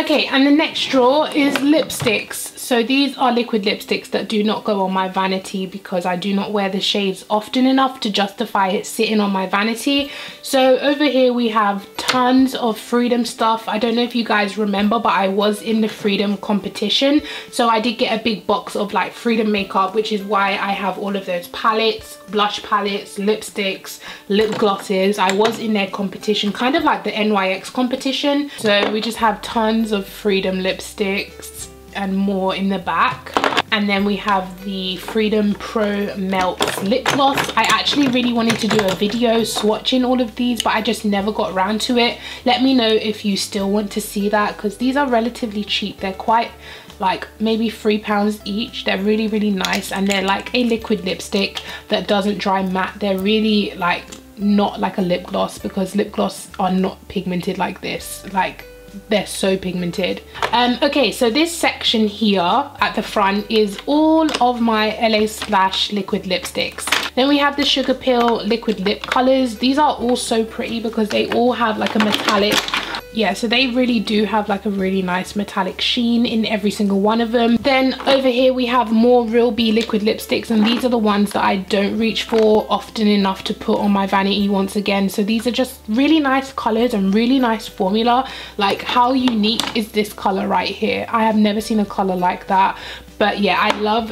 Okay, and the next drawer is lipsticks. So these are liquid lipsticks that do not go on my vanity because I do not wear the shades often enough to justify it sitting on my vanity. So over here we have tons of Freedom stuff. I don't know if you guys remember, but I was in the Freedom competition. So I did get a big box of like Freedom makeup, which is why I have all of those palettes, blush palettes, lipsticks, lip glosses. I was in their competition, kind of like the NYX competition. So we just have tons of Freedom lipsticks and more in the back. And then we have the Freedom Pro Melt lip gloss. I actually really wanted to do a video swatching all of these, but I just never got around to it. Let me know if you still want to see that, because these are relatively cheap. They're quite like maybe £3 each. They're really, really nice, and they're like a liquid lipstick that doesn't dry matte. They're really like not like a lip gloss, because lip gloss are not pigmented like this. Like, they're so pigmented. Okay, so this section here at the front is all of my LA Splash liquid lipsticks. Then we have the Sugar Pill liquid lip colors. These are all so pretty because they all have like a metallic, yeah, so they really do have like a really nice metallic sheen in every single one of them. Then over here we have more Real B liquid lipsticks, and these are the ones that I don't reach for often enough to put on my vanity once again. So these are just really nice colors and really nice formula. Like, how unique is this color right here? I have never seen a color like that. But yeah, I love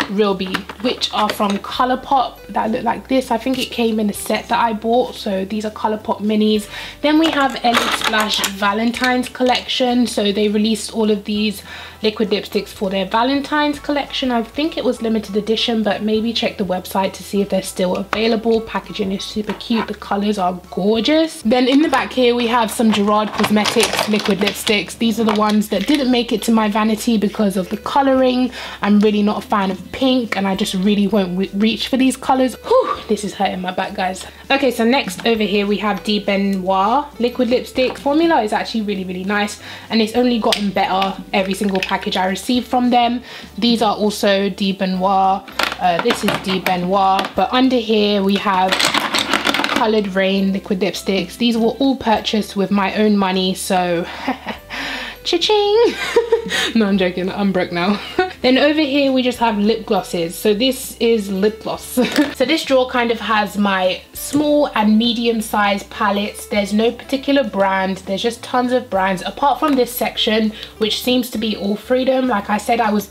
Real B, which are from Colourpop, that look like this. I think it came in a set that I bought, so these are Colourpop minis. Then we have LA Splash Valentine's collection. So they released all of these liquid lipsticks for their Valentine's collection. I think it was limited edition, but maybe check the website to see if they're still available. Packaging is super cute, the colors are gorgeous. Then in the back here we have some Gerard Cosmetics liquid lipsticks. These are the ones that didn't make it to my vanity because of the coloring. I'm really not a fan of pink, and I just really won't reach for these colors. Whew, this is hurting my back, guys. Okay, so next over here we have De Benoit liquid lipstick. Formula is actually really, really nice, and it's only gotten better every single package I received from them. These are also De Benoit. This is De Benoit, but under here we have Coloured Rain liquid lipsticks. These were all purchased with my own money, so cha-ching. No, I'm joking, I'm broke now. Then over here we just have lip glosses. So this is lip gloss. So this drawer kind of has my small and medium sized palettes. There's no particular brand, there's just tons of brands apart from this section, which seems to be all Freedom. Like I said, I was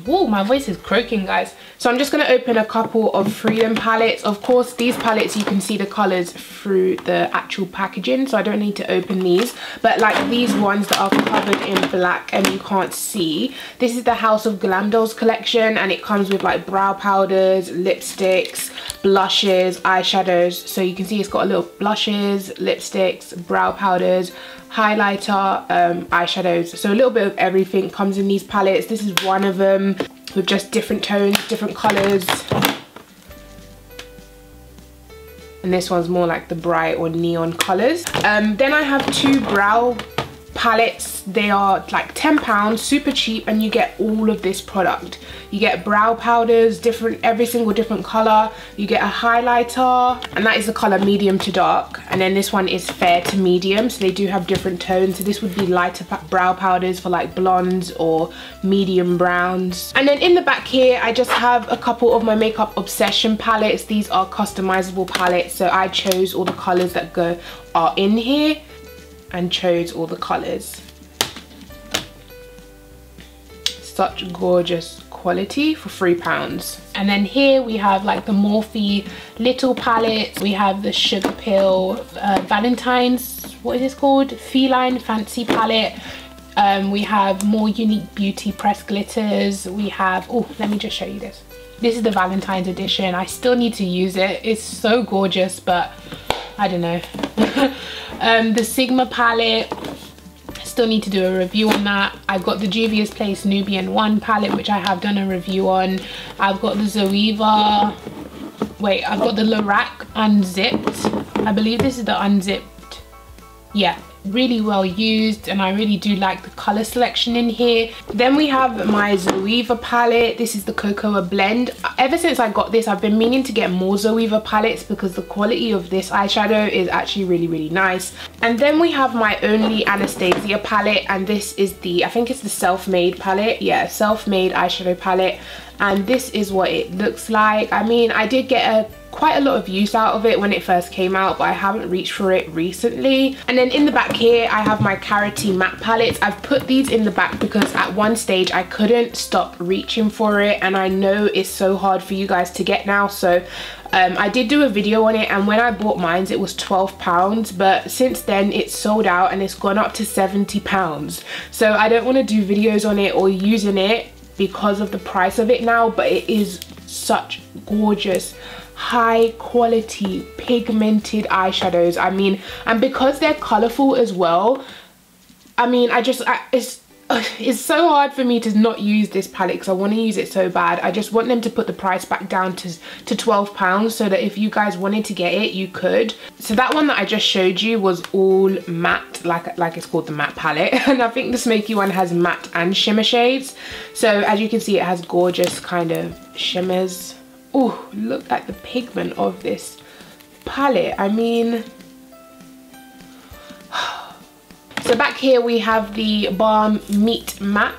whoa, my voice is croaking, guys. So I'm just going to open a couple of Freedom palettes. Of course, these palettes you can see the colors through the actual packaging, so I don't need to open these. But like these ones that are covered in black and you can't see, this is the House of Glam Dolls collection, and it comes with like brow powders, lipsticks, blushes, eyeshadows. So you can see it's got a little blushes, lipsticks, brow powders, highlighter, eyeshadows. So a little bit of everything comes in these palettes. This is one of them with just different tones, different colors. And this one's more like the bright or neon colors. Then I have two brow palettes. They are like £10, super cheap, and you get all of this product. You get brow powders, every single different color. You get a highlighter, and that is the color medium to dark. And then this one is fair to medium, so they do have different tones. So this would be lighter brow powders for like blondes or medium browns. And then in the back here, I just have a couple of my Makeup Obsession palettes. These are customizable palettes, so I chose all the colors that are in here and chose all the colors. Such gorgeous quality for £3. And then here we have like the Morphe little palettes. We have the Sugar Pill Valentine's, what is this called? Feline Fancy palette. We have more Unique Beauty pressed glitters. We have, oh, let me just show you this. This is the Valentine's edition. I still need to use it. It's so gorgeous, but I don't know. The Sigma palette, still need to do a review on that. I've got the Juvia's Place Nubian 1 palette, which I have done a review on. I've got the Zoeva, wait, I've got the Lorac Unzipped. I believe this is the Unzipped yeah, really well used, and I really do like the color selection in here. Then we have my Zoeva palette. This is the Cocoa Blend. Ever since I got this, I've been meaning to get more Zoeva palettes because the quality of this eyeshadow is actually really nice. And then we have my Only Anastasia palette, and this is the, I think it's the Self-Made palette. Yeah, Self-Made eyeshadow palette, and this is what it looks like. I mean, I did get quite a lot of use out of it when it first came out, but I haven't reached for it recently. And then in the back here, I have my Carity matte palettes. I've put these in the back because at one stage I couldn't stop reaching for it, and I know it's so hard for you guys to get now. So I did do a video on it, and when I bought mine it was £12, but since then it's sold out and it's gone up to £70. So I don't want to do videos on it or using it because of the price of it now, but it is such gorgeous high quality pigmented eyeshadows. I mean, and because they're colorful as well, I mean, it's so hard for me to not use this palette because I want to use it so bad. I just want them to put the price back down to £12 so that if you guys wanted to get it, you could. So that one that I just showed you was all matte, like it's called the matte palette, and I think the smoky one has matte and shimmer shades. So as you can see, it has gorgeous kind of shimmers. Oh, look at the pigment of this palette. I mean, so back here we have the Balm Meet Matte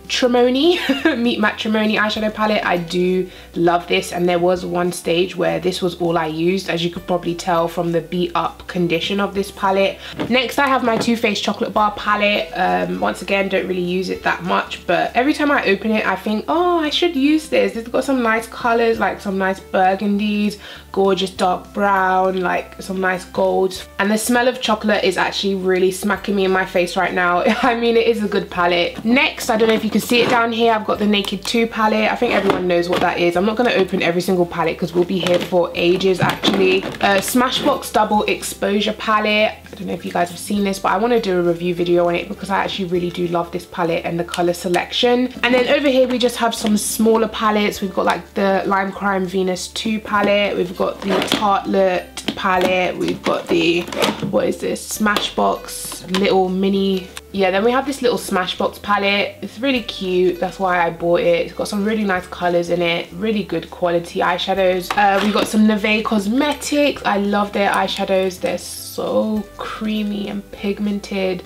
Matrimony Meet Matrimony eyeshadow palette. I do love this, and there was one stage where this was all I used, as you could probably tell from the beat up condition of this palette. Next I have my Too Faced Chocolate Bar palette. Once again, don't really use it that much, but every time I open it I think, oh, I should use this. It's got some nice colors, like some nice burgundies, gorgeous dark brown, like some nice golds, and the smell of chocolate is actually really smacking me in my face right now. I mean, it is a good palette. Next, I don't know if you can see it down here, I've got the Naked 2 palette. I think everyone knows what that is. I'm not going to open every single palette because we'll be here for ages actually. Smashbox Double Exposure palette. I don't know if you guys have seen this, but I want to do a review video on it because I actually really do love this palette and the color selection. And then over here we just have some smaller palettes. We've got like the Lime Crime Venus 2 palette, we've got the Tartlet palette, we've got the, what is this, Smashbox little mini, yeah, then we have this little Smashbox palette. It's really cute, that's why I bought it. It's got some really nice colors in it, really good quality eyeshadows. We've got some Neve Cosmetics. I love their eyeshadows, they're so creamy and pigmented.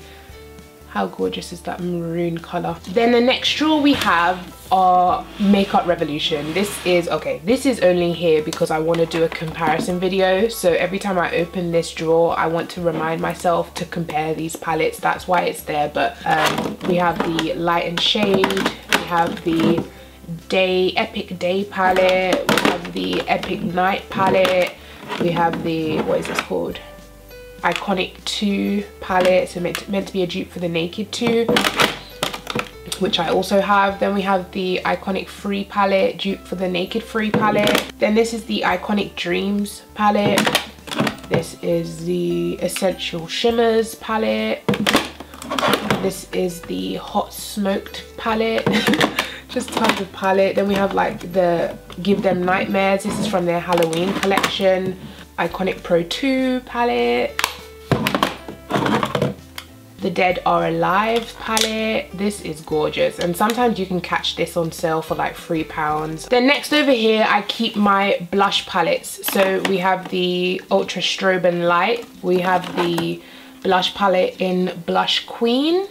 How gorgeous is that maroon color? Then the next drawer we have our Makeup Revolution. This is only here because I want to do a comparison video. So every time I open this drawer, I want to remind myself to compare these palettes. That's why it's there. But we have the Light and Shade, we have the Epic Day palette, we have the Epic Night palette, we have the, what is this called? Iconic 2 palette, so meant to be a dupe for the Naked 2, which I also have. Then we have the Iconic 3 palette, dupe for the Naked 3 palette. Then this is the Iconic Dreams palette. This is the Essential Shimmers palette. This is the Hot Smoked palette. Just tons of palette. Then we have like the Give Them Nightmares. This is from their Halloween collection. Iconic Pro 2 palette. The Dead Are Alive palette. This is gorgeous, and sometimes you can catch this on sale for like £3. Then next over here I keep my blush palettes. So we have the Ultra Strobe and Light, we have the blush palette in Blush Queen,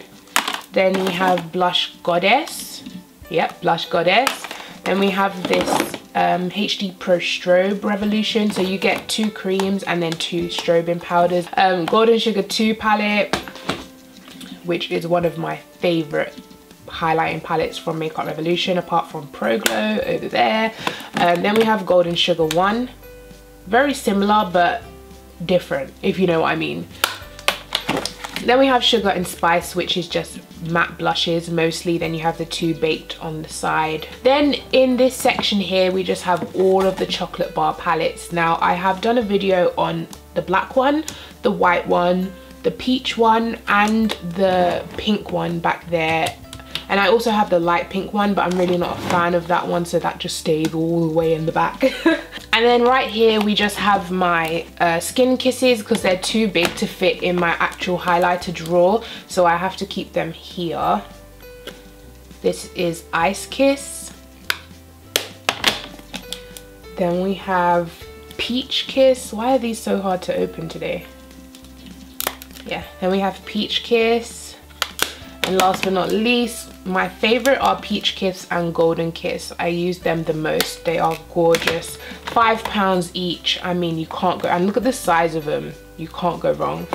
then we have Blush Goddess, yep, Blush Goddess. Then we have this HD Pro Strobe Revolution, so you get 2 creams and then 2 strobing powders. Golden Sugar 2 palette, which is one of my favorite highlighting palettes from Makeup Revolution, apart from Pro Glow over there. Then we have Golden Sugar 1, very similar but different, if you know what I mean. Then we have Sugar and Spice, which is just matte blushes mostly. Then you have the 2 baked on the side. Then in this section here we just have all of the chocolate bar palettes. Now I have done a video on the black one, the white one, the peach one and the pink one back there. And I also have the light pink one, but I'm really not a fan of that one, so that just stays all the way in the back. And then right here we just have my Skin Kisses, because they're too big to fit in my actual highlighter drawer, so I have to keep them here. This is Ice Kiss. Then we have Peach Kiss. Why are these so hard to open today? Yeah, then we have Peach Kiss. And last but not least, my favorite are Peach Kiss and Golden Kiss. I use them the most. They are gorgeous. £5 each. I mean, you can't go, and look at the size of them. You can't go wrong.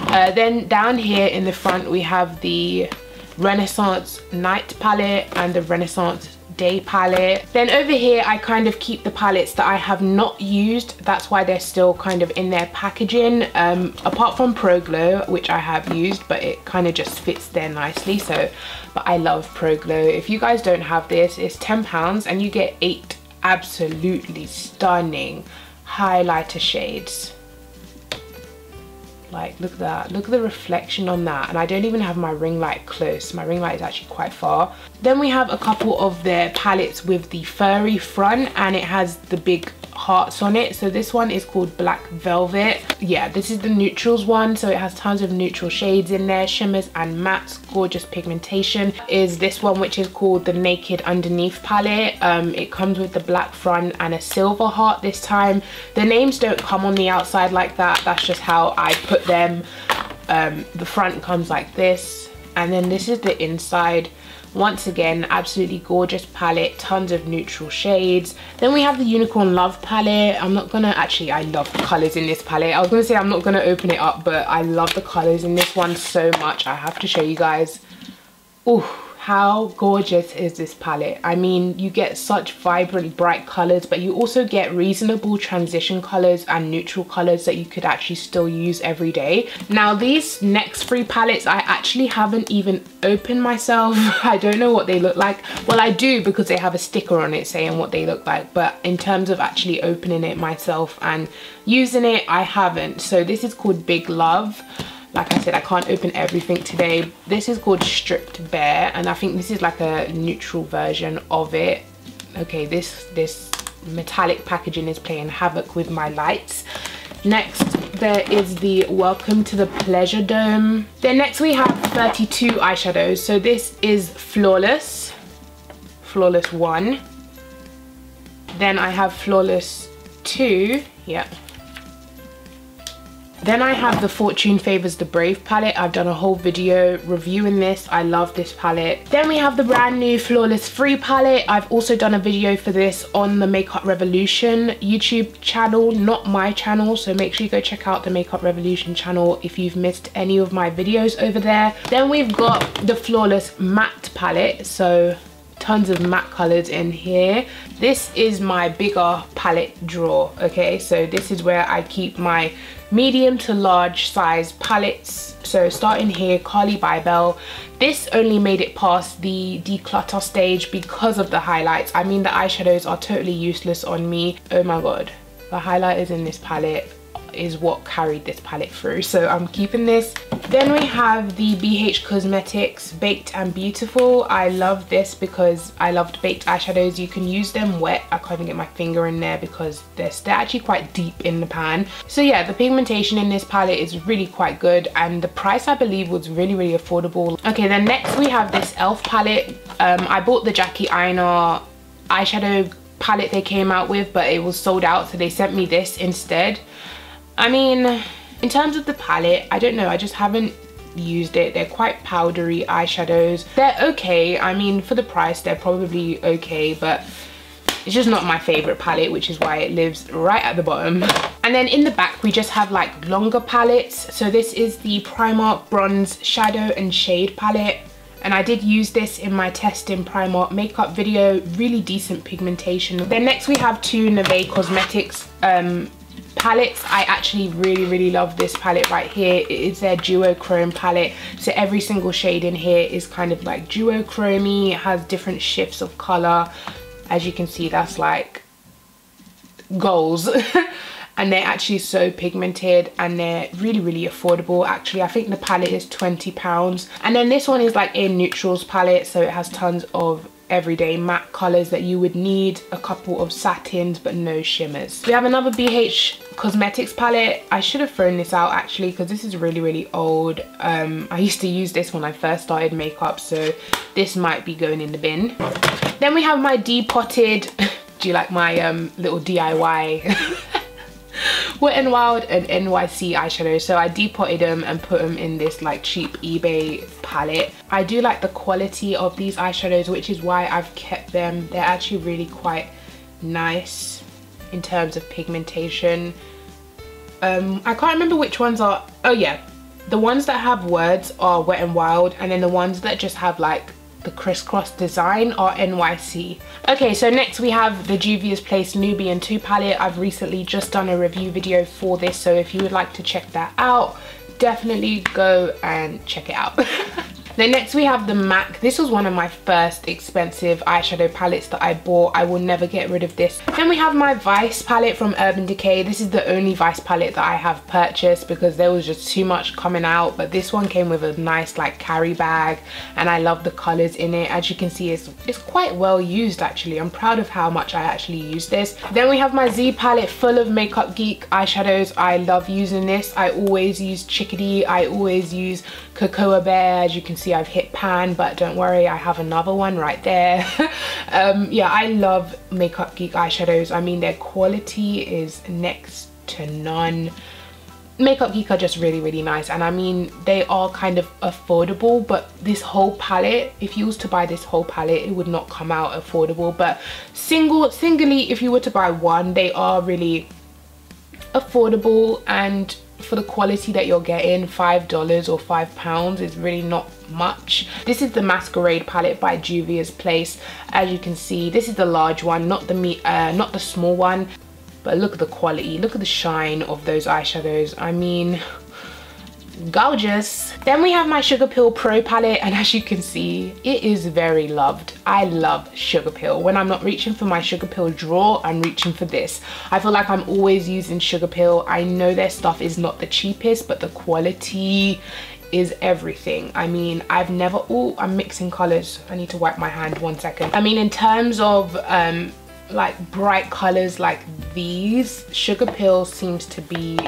Then down here in the front, we have the Renaissance Night palette and the Renaissance Day palette. Then over here I kind of keep the palettes that I have not used. That's why they're still kind of in their packaging, apart from Pro Glow, which I have used, but it kind of just fits there nicely. So, but I love Pro Glow. If you guys don't have this, it's £10 and you get 8 absolutely stunning highlighter shades. Like, look at that, look at the reflection on that. And I don't even have my ring light close. My ring light is actually quite far. Then we have a couple of their palettes with the furry front, and it has the big hearts on it. So this one is called Black Velvet. Yeah, this is the neutrals one, so it has tons of neutral shades in there, shimmers and mattes, gorgeous pigmentation. Is this one, which is called the Naked Underneath palette. It comes with the black front and a silver heart this time. The names don't come on the outside like that, that's just how I put them. The front comes like this, and then this is the inside. Once again, absolutely gorgeous palette, tons of neutral shades. Then we have the Unicorn Love palette. I'm not gonna, actually I love the colors in this palette. I was gonna say I'm not gonna open it up, but I love the colors in this one so much. I have to show you guys. Oh, how gorgeous is this palette? I mean, you get such vibrant, bright colors, but you also get reasonable transition colors and neutral colors that you could actually still use every day. Now, these next 3 palettes, I actually haven't even opened myself. I don't know what they look like. Well, I do, because they have a sticker on it saying what they look like, but in terms of actually opening it myself and using it, I haven't. So this is called Big Love. Like I said, I can't open everything today. This is called Stripped Bare, and I think this is like a neutral version of it. Okay, this metallic packaging is playing havoc with my lights. Next, there is the Welcome to the Pleasure Dome. Then next we have 32 eyeshadows. So this is Flawless, Flawless 1. Then I have Flawless 2, yeah. Then I have the Fortune Favors the Brave palette. I've done a whole video reviewing this. I love this palette. Then we have the brand new Flawless 3 palette. I've also done a video for this on the Makeup Revolution YouTube channel, not my channel. So make sure you go check out the Makeup Revolution channel if you've missed any of my videos over there. Then we've got the Flawless Matte palette. So tons of matte colors in here. This is my bigger palette drawer, okay? So this is where I keep my medium to large size palettes. So starting here, Carly Bybel. This only made it past the declutter stage because of the highlights. I mean, the eyeshadows are totally useless on me. Oh my god, the highlighters in this palette is what carried this palette through, so I'm keeping this. Then we have the BH Cosmetics Baked and Beautiful. I love this because I loved baked eyeshadows. You can use them wet. I can't even get my finger in there because they're actually quite deep in the pan. So yeah, the pigmentation in this palette is really quite good, and the price I believe was really, really affordable. Okay, then next we have this e.l.f. palette. I bought the Jackie Aina eyeshadow palette they came out with, but it was sold out, so they sent me this instead. I mean, in terms of the palette, I don't know, I just haven't used it. They're quite powdery eyeshadows. They're okay. I mean, for the price, they're probably okay, but it's just not my favorite palette, which is why it lives right at the bottom. And then in the back, we just have like longer palettes. So this is the Primark Bronze Shadow and Shade palette. And I did use this in my testing Primark makeup video. Really decent pigmentation. Then next we have 2 Neve Cosmetics palettes. I actually really love this palette right here. It is their duochrome palette, so every single shade in here is kind of like duochrome-y. It has different shifts of color. As you can see, that's like goals. and they're actually so pigmented and they're really affordable. Actually, I think the palette is £20. And then this one is like a neutrals palette, so it has tons of everyday matte colors that you would need, a couple of satins but no shimmers. We have another BH Cosmetics palette. I should have thrown this out actually because this is really old. I used to use this when I first started makeup, so this might be going in the bin. Then we have my depotted do you like my little DIY Wet n Wild and NYC eyeshadows. So I depotted them and put them in this like cheap eBay palette. I do like the quality of these eyeshadows, which is why I've kept them. They're actually really quite nice in terms of pigmentation. I can't remember which ones are, oh yeah, the ones that have words are Wet n Wild, and then the ones that just have like the crisscross design are NYC. Okay, so next we have the Juvia's Place Nubian 2 palette. I've recently just done a review video for this, so if you would like to check that out, definitely go and check it out. Then next we have the MAC. This was one of my first expensive eyeshadow palettes that I bought. I will never get rid of this. Then we have my Vice palette from Urban Decay. This is the only Vice palette that I have purchased because there was just too much coming out, but this one came with a nice like carry bag and I love the colors in it. As you can see, it's quite well used actually. I'm proud of how much I actually use this. Then we have my Z palette full of Makeup Geek eyeshadows. I love using this. I always use Chickadee. I always use Cocoa Bear. As you can see, I've hit pan, but don't worry, I have another one right there. Yeah, I love Makeup Geek eyeshadows. I mean, their quality is next to none. Makeup Geek are just really nice, and I mean, they are kind of affordable, but this whole palette, if you was to buy this whole palette, it would not come out affordable, but singly, if you were to buy one, they are really affordable, and for the quality that you're getting, $5 or £5 is really not much. This is the Masquerade palette by Juvia's Place. As you can see, this is the large one, not the small one, but look at the quality, look at the shine of those eyeshadows. I mean, gorgeous. Then we have my Sugar Pill Pro palette, and as you can see, it is very loved. I love Sugar Pill. When I'm not reaching for my Sugar Pill drawer, I'm reaching for this. I feel like I'm always using Sugar Pill. I know their stuff is not the cheapest, but the quality is everything. I mean, I've never, oh, I'm mixing colors. I need to wipe my hand 1 second. I mean, in terms of like bright colors like these, Sugar Pill seems to be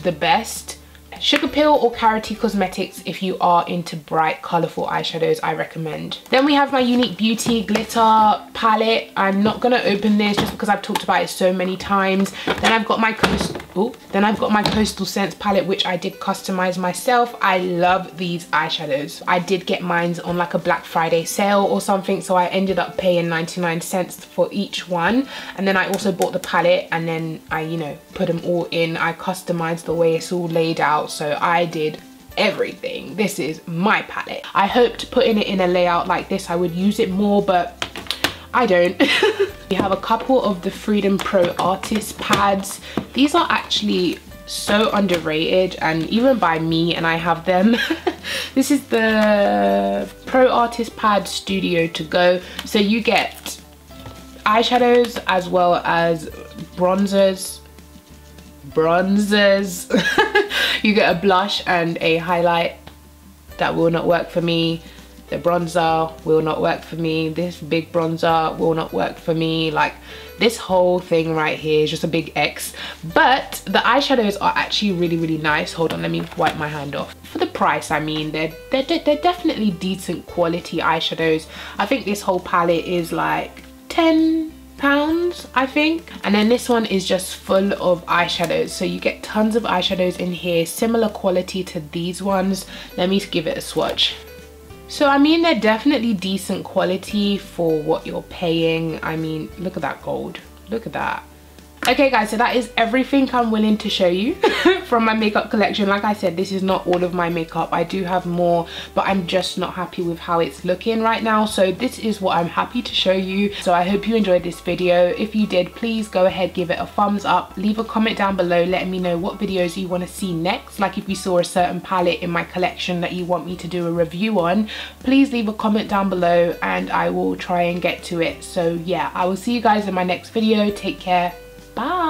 the best. Sugar Pill or Carity Cosmetics if you are into bright colorful eyeshadows, I recommend. Then we have my Unique Beauty glitter palette. I'm not gonna open this just because I've talked about it so many times. Then I've got my Coastal Scents palette, which I did customize myself. I love these eyeshadows. I did get mine on like a Black Friday sale or something, so I ended up paying 99 cents for each one. And then I also bought the palette, and then I, you know, put them all in. I customized the way it's all laid out, so I did everything. This is my palette. I hoped putting it in a layout like this I would use it more, but I don't. We have a couple of the Freedom Pro Artist pads. These are actually so underrated, and even by me, and I have them. This is the Pro Artist Pad Studio to Go. So you get eyeshadows as well as bronzers. You get a blush and a highlight. That will not work for me. The bronzer will not work for me. This big bronzer will not work for me. Like, this whole thing right here is just a big X. But the eyeshadows are actually really nice. Hold on, let me wipe my hand off. For the price, I mean, they're definitely decent quality eyeshadows. I think this whole palette is like £10, I think. And then this one is just full of eyeshadows, so you get tons of eyeshadows in here, similar quality to these ones. Let me give it a swatch. So I mean, they're definitely decent quality for what you're paying. I mean, look at that gold, look at that. Okay guys, so that is everything I'm willing to show you from my makeup collection. Like I said, this is not all of my makeup. I do have more, but I'm just not happy with how it's looking right now. So this is what I'm happy to show you. So I hope you enjoyed this video. If you did, please go ahead, give it a thumbs up. Leave a comment down below letting me know what videos you want to see next. Like if you saw a certain palette in my collection that you want me to do a review on, please leave a comment down below and I will try and get to it. So yeah, I will see you guys in my next video. Take care. Bye.